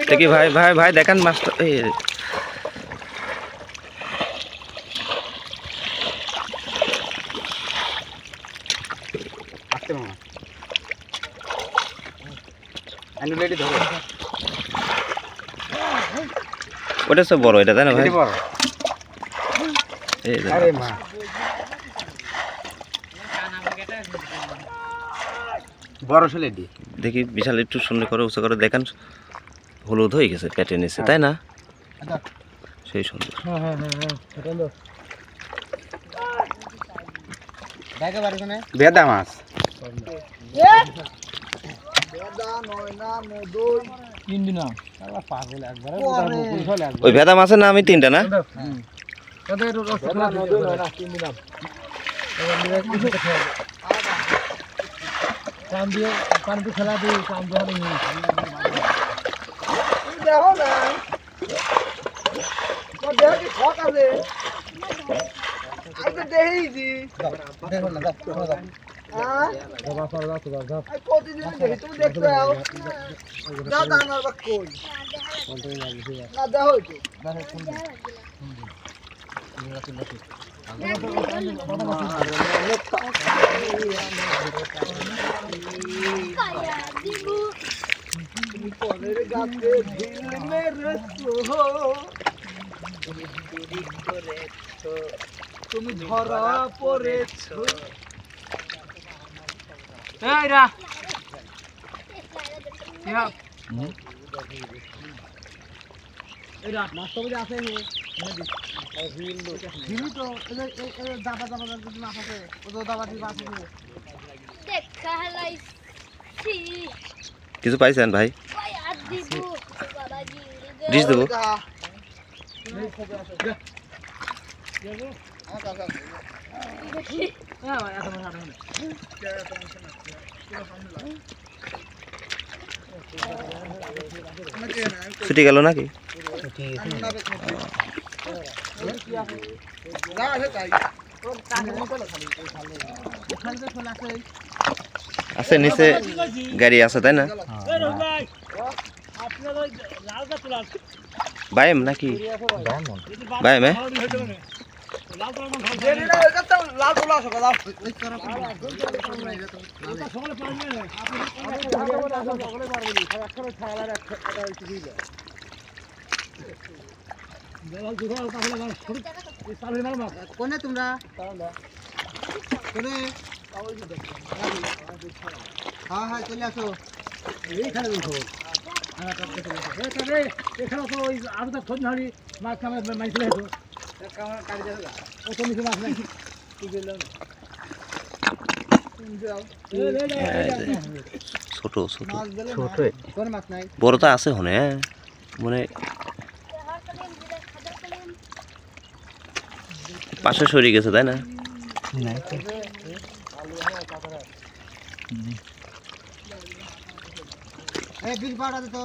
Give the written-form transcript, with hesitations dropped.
দেখি ভাই ভাই ভাই দেখান মাছটা। এই ওটা সব বড়, এটা তাই না ভাই? বড় ছেলেটি দেখি বিশাল, একটু সুন্দর করে উঁচু করে দেখান। হলুদ হয়ে গেছে পেটে নিচে, তাই না? সেই সুন্দর। বেদা মাছ। ওই ভেদা মাছের নামই তিনটা না? তুমি ধরা পড়েছ। কিছু পাইছেন ভাই? ডিশ দেবো। ছুটি গেল নাকি? আছে নিচে গাড়ি আছে, তাই না? বাইম নাকি? বাইম কোনে তোমরা হ্যাঁ হ্যাঁ চলে আসো। এইখানে এখানে তো ওই আরো তো ফোন হারি মাছ খাবার মাইছিল হেতো কামড় কাটি দেলা ও তো নিচে মাছ নাই কি গেল ছোট ছোট ছোট কোন মাছ নাই, বড়টা আছে হনে মানে পাশে সরে গেছে, তাই না? এই বিল পাড়া দে তো